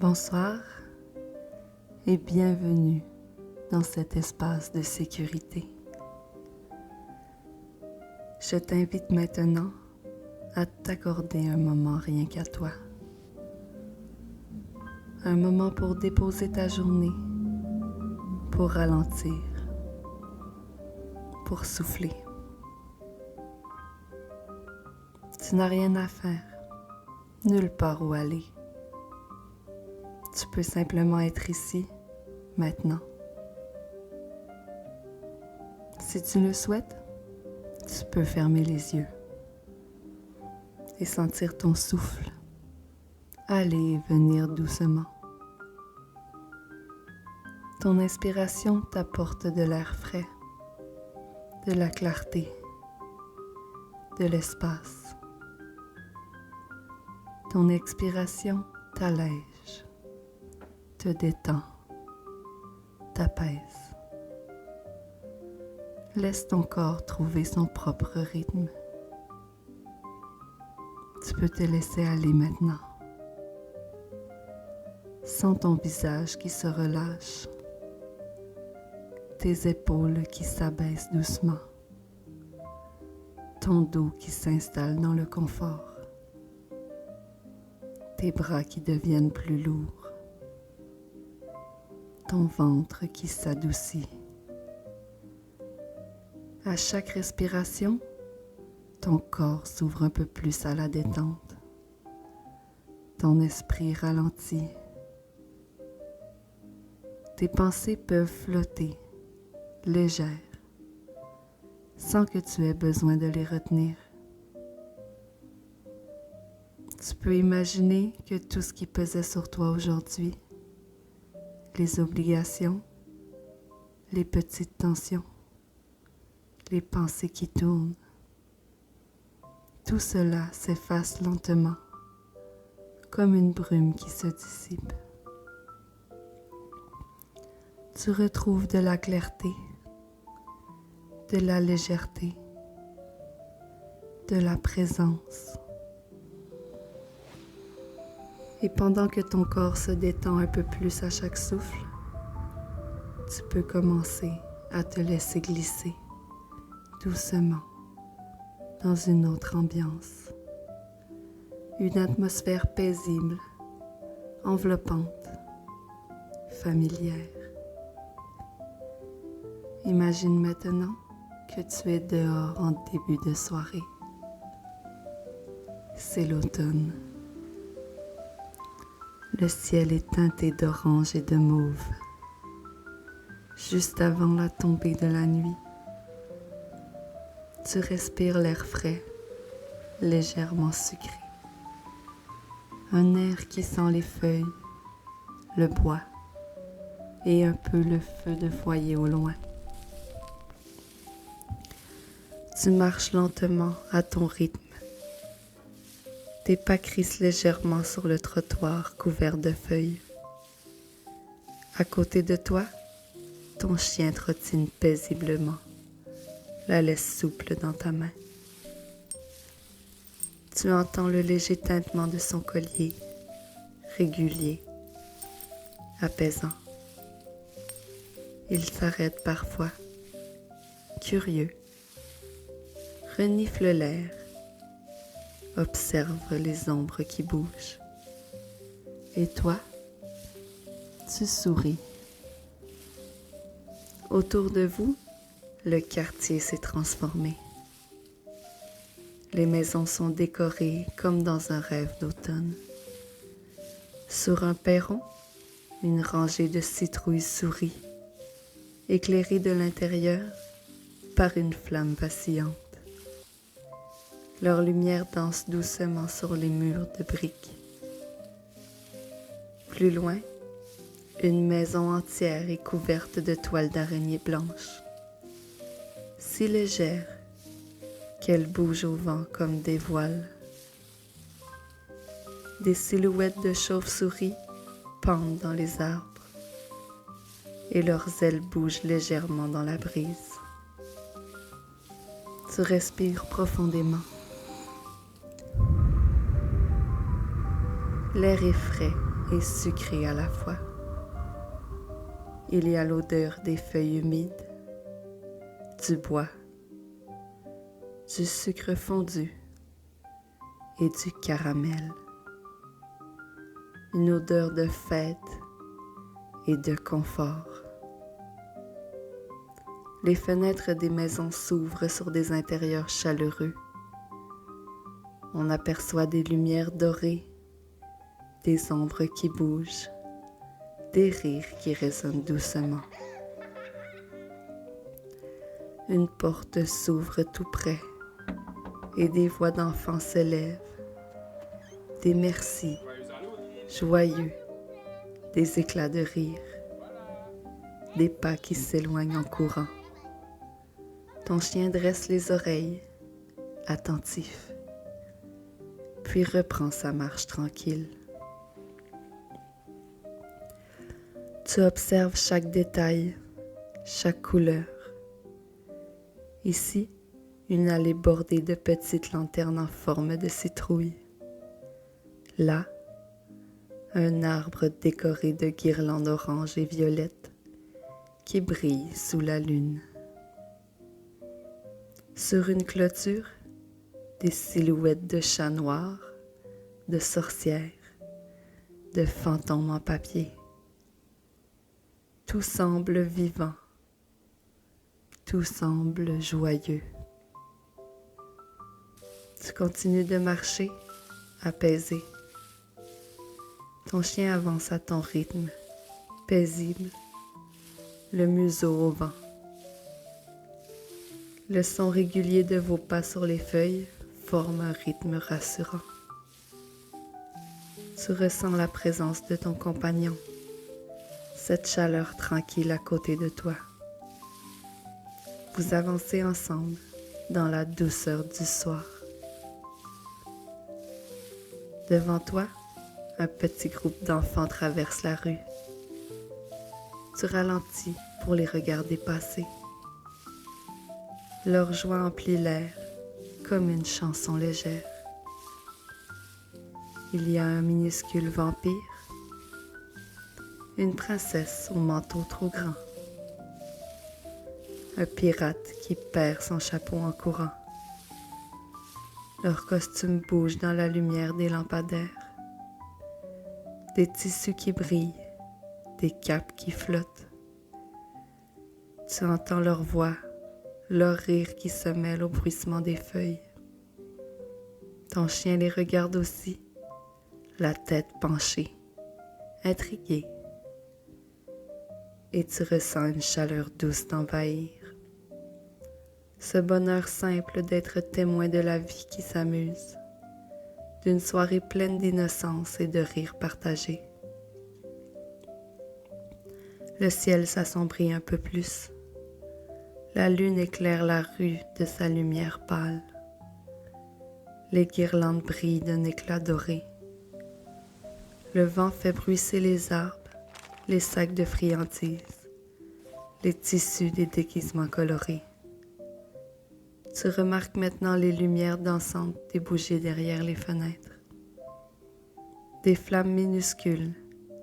Bonsoir et bienvenue dans cet espace de sécurité. Je t'invite maintenant à t'accorder un moment rien qu'à toi. Un moment pour déposer ta journée, pour ralentir, pour souffler. Tu n'as rien à faire, nulle part où aller. Tu peux simplement être ici, maintenant. Si tu le souhaites, tu peux fermer les yeux et sentir ton souffle aller et venir doucement. Ton inspiration t'apporte de l'air frais, de la clarté, de l'espace. Ton expiration t'allège, te détend, t'apaise. Laisse ton corps trouver son propre rythme. Tu peux te laisser aller maintenant. Sens ton visage qui se relâche, tes épaules qui s'abaissent doucement, ton dos qui s'installe dans le confort, tes bras qui deviennent plus lourds, ton ventre qui s'adoucit. À chaque respiration, ton corps s'ouvre un peu plus à la détente, ton esprit ralentit. Tes pensées peuvent flotter, légères, sans que tu aies besoin de les retenir. Tu peux imaginer que tout ce qui pesait sur toi aujourd'hui, les obligations, les petites tensions, les pensées qui tournent, tout cela s'efface lentement, comme une brume qui se dissipe. Tu retrouves de la clarté, de la légèreté, de la présence. Et pendant que ton corps se détend un peu plus à chaque souffle, tu peux commencer à te laisser glisser doucement dans une autre ambiance. Une atmosphère paisible, enveloppante, familière. Imagine maintenant que tu es dehors en début de soirée. C'est l'automne. Le ciel est teinté d'orange et de mauve. Juste avant la tombée de la nuit, tu respires l'air frais, légèrement sucré. Un air qui sent les feuilles, le bois et un peu le feu de foyer au loin. Tu marches lentement à ton rythme. Tes pas crissent légèrement sur le trottoir couvert de feuilles. À côté de toi, ton chien trottine paisiblement, la laisse souple dans ta main. Tu entends le léger tintement de son collier, régulier, apaisant. Il s'arrête parfois, curieux, renifle l'air, observe les ombres qui bougent. Et toi, tu souris. Autour de vous, le quartier s'est transformé. Les maisons sont décorées comme dans un rêve d'automne. Sur un perron, une rangée de citrouilles sourit, éclairée de l'intérieur par une flamme vacillante. Leur lumière danse doucement sur les murs de briques. Plus loin, une maison entière est couverte de toiles d'araignée blanches, si légères qu'elles bougent au vent comme des voiles. Des silhouettes de chauves-souris pendent dans les arbres et leurs ailes bougent légèrement dans la brise. Tu respires profondément. L'air est frais et sucré à la fois. Il y a l'odeur des feuilles humides, du bois, du sucre fondu et du caramel. Une odeur de fête et de confort. Les fenêtres des maisons s'ouvrent sur des intérieurs chaleureux. On aperçoit des lumières dorées, des ombres qui bougent, des rires qui résonnent doucement. Une porte s'ouvre tout près et des voix d'enfants s'élèvent, des merci joyeux, des éclats de rire, des pas qui s'éloignent en courant. Ton chien dresse les oreilles, attentif, puis reprend sa marche tranquille. Tu observes chaque détail, chaque couleur. Ici, une allée bordée de petites lanternes en forme de citrouille. Là, un arbre décoré de guirlandes oranges et violettes qui brillent sous la lune. Sur une clôture, des silhouettes de chats noirs, de sorcières, de fantômes en papier. Tout semble vivant, tout semble joyeux. Tu continues de marcher, apaisé. Ton chien avance à ton rythme, paisible, le museau au vent. Le son régulier de vos pas sur les feuilles forme un rythme rassurant. Tu ressens la présence de ton compagnon, cette chaleur tranquille à côté de toi. Vous avancez ensemble dans la douceur du soir. Devant toi, un petit groupe d'enfants traverse la rue. Tu ralentis pour les regarder passer. Leur joie emplit l'air comme une chanson légère. Il y a un minuscule vampire, une princesse au manteau trop grand, un pirate qui perd son chapeau en courant. Leurs costumes bougent dans la lumière des lampadaires, des tissus qui brillent, des capes qui flottent. Tu entends leur voix, leur rire qui se mêle au bruissement des feuilles. Ton chien les regarde aussi, la tête penchée, intrigué. Et tu ressens une chaleur douce t'envahir. Ce bonheur simple d'être témoin de la vie qui s'amuse, d'une soirée pleine d'innocence et de rires partagés. Le ciel s'assombrit un peu plus. La lune éclaire la rue de sa lumière pâle. Les guirlandes brillent d'un éclat doré. Le vent fait bruisser les arbres, les sacs de friandises, les tissus des déguisements colorés. Tu remarques maintenant les lumières dansantes des bougies derrière les fenêtres. Des flammes minuscules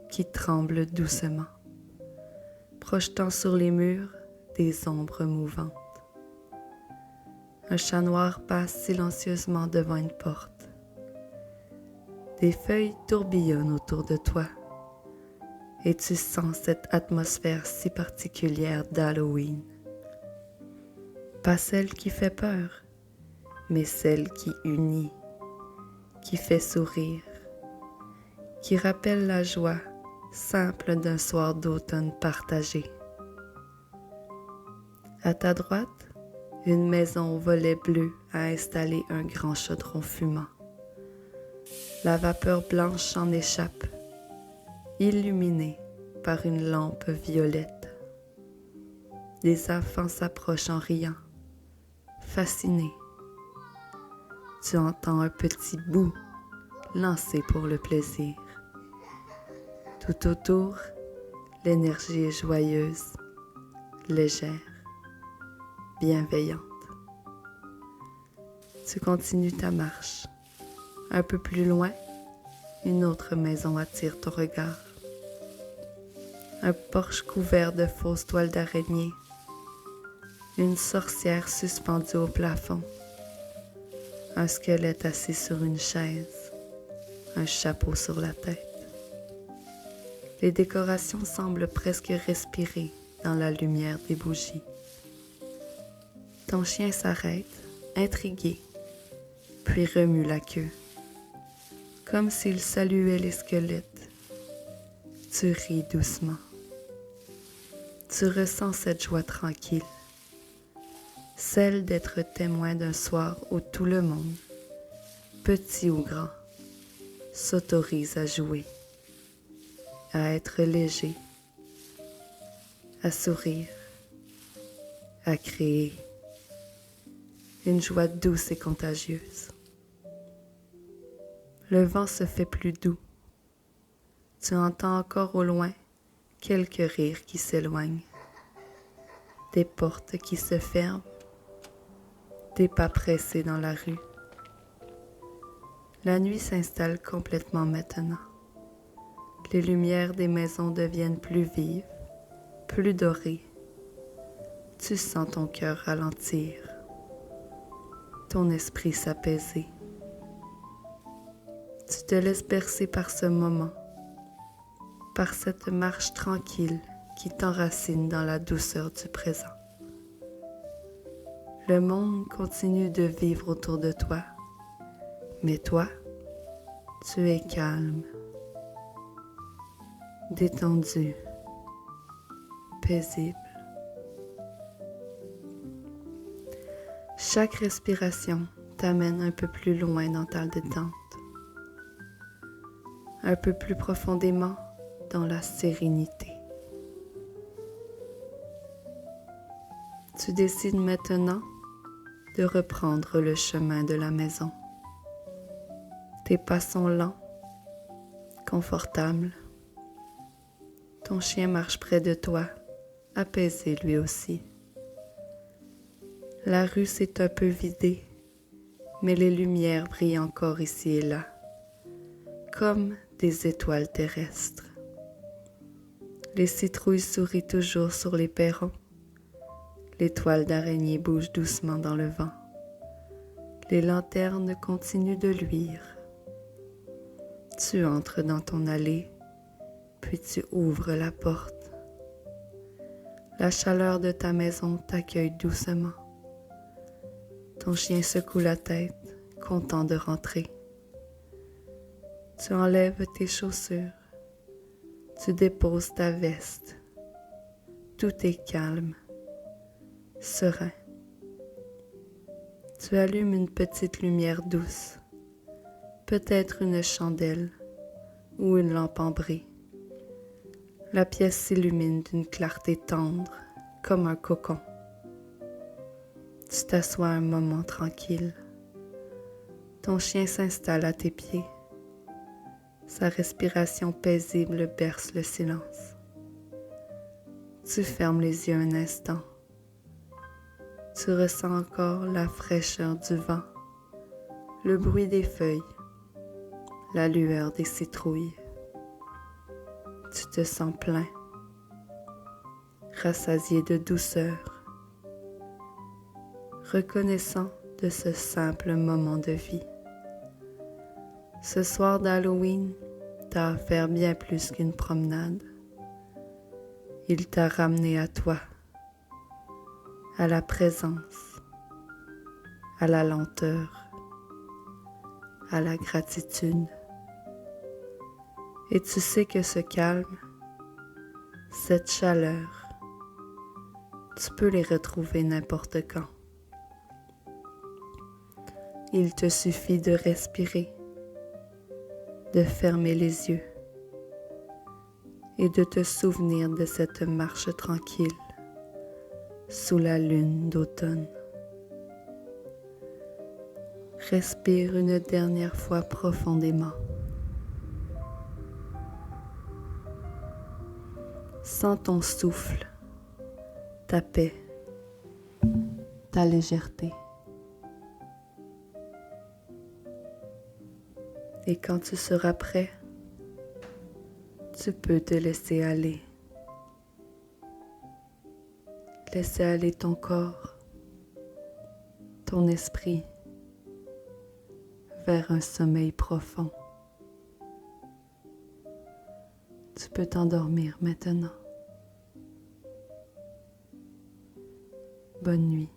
qui tremblent doucement, projetant sur les murs des ombres mouvantes. Un chat noir passe silencieusement devant une porte. Des feuilles tourbillonnent autour de toi et tu sens cette atmosphère si particulière d'Halloween. Pas celle qui fait peur, mais celle qui unit, qui fait sourire, qui rappelle la joie simple d'un soir d'automne partagé. À ta droite, une maison au volet bleu a installé un grand chaudron fumant. La vapeur blanche en échappe, illuminée par une lampe violette. Des enfants s'approchent en riant, fascinés. Tu entends un petit bout lancé pour le plaisir. Tout autour, l'énergie est joyeuse, légère, bienveillante. Tu continues ta marche. Un peu plus loin, Une autre maison attire ton regard. Un porche couvert de fausses toiles d'araignée. Une sorcière suspendue au plafond. Un squelette assis sur une chaise. Un chapeau sur la tête. Les décorations semblent presque respirer dans la lumière des bougies. Ton chien s'arrête, intrigué, puis remue la queue. Comme s'il saluait les squelettes. Tu ris doucement. Tu ressens cette joie tranquille, celle d'être témoin d'un soir où tout le monde, petit ou grand, s'autorise à jouer, à être léger, à sourire, à créer. Une joie douce et contagieuse. Le vent se fait plus doux. Tu entends encore au loin quelques rires qui s'éloignent. Des portes qui se ferment. Des pas pressés dans la rue. La nuit s'installe complètement maintenant. Les lumières des maisons deviennent plus vives, plus dorées. Tu sens ton cœur ralentir, ton esprit s'apaiser. Tu te laisses bercer par ce moment, par cette marche tranquille qui t'enracine dans la douceur du présent. Le monde continue de vivre autour de toi, mais toi, tu es calme, détendu, paisible. Chaque respiration t'amène un peu plus loin dans ta détente, un peu plus profondément dans la sérénité. Tu décides maintenant de reprendre le chemin de la maison. Tes pas sont lents, confortables. Ton chien marche près de toi, apaisé lui aussi. La rue s'est un peu vidée, mais les lumières brillent encore ici et là, comme des étoiles terrestres. Les citrouilles sourient toujours sur les perrons. Les toiles d'araignée bougent doucement dans le vent. Les lanternes continuent de luire. Tu entres dans ton allée, puis tu ouvres la porte. La chaleur de ta maison t'accueille doucement. Ton chien secoue la tête, content de rentrer. Tu enlèves tes chaussures. Tu déposes ta veste. Tout est calme, serein. Tu allumes une petite lumière douce, peut-être une chandelle ou une lampe ambrée. La pièce s'illumine d'une clarté tendre, comme un cocon. Tu t'assois un moment tranquille. Ton chien s'installe à tes pieds. Sa respiration paisible berce le silence. Tu fermes les yeux un instant. Tu ressens encore la fraîcheur du vent, le bruit des feuilles, la lueur des citrouilles. Tu te sens plein, rassasié de douceur, reconnaissant de ce simple moment de vie. Ce soir d'Halloween t'a offert bien plus qu'une promenade. Il t'a ramené à toi, à la présence, à la lenteur, à la gratitude. Et tu sais que ce calme, cette chaleur, tu peux les retrouver n'importe quand. Il te suffit de respirer, de fermer les yeux et de te souvenir de cette marche tranquille sous la lune d'automne. Respire une dernière fois profondément. Sens ton souffle, ta paix, ta légèreté. Et quand tu seras prêt, tu peux te laisser aller. Laisser aller ton corps, ton esprit vers un sommeil profond. Tu peux t'endormir maintenant. Bonne nuit.